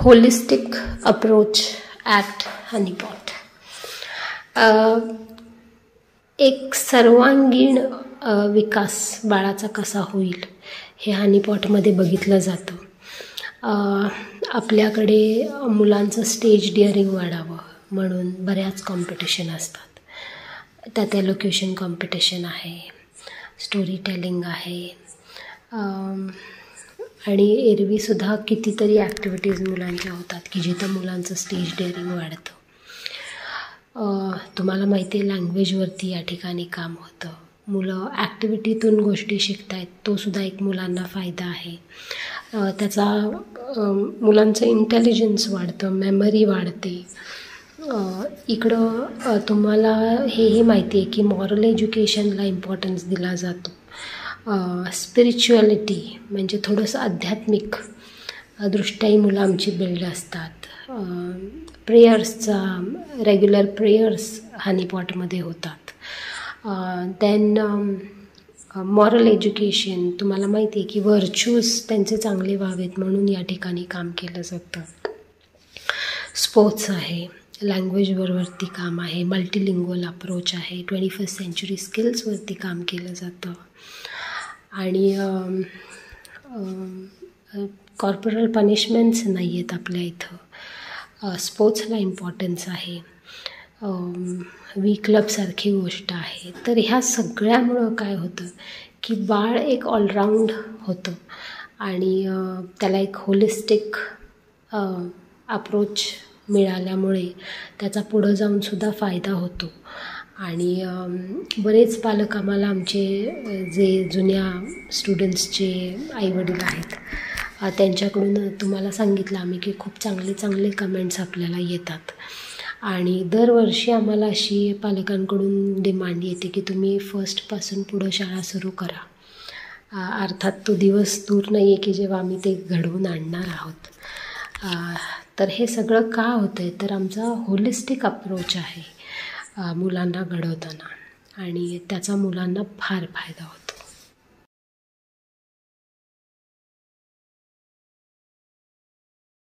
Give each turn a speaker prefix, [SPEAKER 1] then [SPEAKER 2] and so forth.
[SPEAKER 1] Holistic approach at honeypot. एक सर्वांगीण विकास बाळाचा कसा होईल हे हनीपॉटमध्ये बघितलं जातं. आपल्याकडे मुलांचं स्टेज डिअरिंग वाढावं म्हणून बऱ्याच कॉम्पिटिशन असतात. त्यात एलोक्युशन कॉम्पिटिशन आहे, स्टोरी टेलिंग आहे, आणि एरवीसुद्धा कितीतरी ॲक्टिव्हिटीज मुलांच्या होतात की जिथं मुलांचं स्टेज डेअरिंग वाढतं. तुम्हाला माहिती आहे लँग्वेजवरती या ठिकाणी काम होतं. मुलं ॲक्टिव्हिटीतून गोष्टी शिकत आहेत, तोसुद्धा एक मुलांना फायदा आहे. त्याचा मुलांचं इंटेलिजन्स वाढतं, मेमरी वाढते. इकडं तुम्हाला हेही माहिती आहे की मॉरल एज्युकेशनला इम्पॉर्टन्स दिला जातो. स्पिरिच्युअलिटी म्हणजे थोडंसं आध्यात्मिक दृष्ट्याही मुलं आमची बिल्ड असतात. प्रेयर्सचा रेग्युलर प्रेयर्स हनीपॉटमध्ये होतात. देन मॉरल एज्युकेशन, तुम्हाला माहिती आहे की व्हर्च्यूज त्यांचे चांगले व्हावेत म्हणून या ठिकाणी काम केलं जातं. स्पोर्ट्स आहे, लँग्वेजवरती काम आहे, मल्टीलिंग्वल अप्रोच आहे, 21st सेंचुरी स्किल्सवरती काम केलं जातं. आणि कॉर्पोरल पनिशमेंट्स नाही आहेत आपल्या इथं. स्पोर्ट्सला इम्पॉर्टन्स आहे. वी क्लबसारखी गोष्ट आहे. तर ह्या सगळ्यामुळं काय होतं की बाळ एक ऑलराऊंड होतं आणि त्याला एक होलिस्टिक अप्रोच मिळाल्यामुळे त्याचा पुढं जाऊनसुद्धा फायदा होतो. आणि बरेच पालक आम्हाला आमचे जे जुन्या स्टुडंट्सचे आईवडील आहेत त्यांच्याकडून तुम्हाला सांगितलं आम्ही की खूप चांगले चांगले कमेंट्स आपल्याला येतात. आणि दरवर्षी आम्हाला अशी पालकांकडून डिमांड येते की तुम्ही फर्स्टपासून पुढं शाळा सुरू करा. अर्थात तो दिवस दूर नाही आहे की जेव्हा आम्ही ते घडवून आणणार आहोत. तर हे सगळं का होतं आहे तर आमचा होलिस्टिक अप्रोच आहे मुलांना घडवताना आणि त्याचा मुलांना फार फायदा होतो.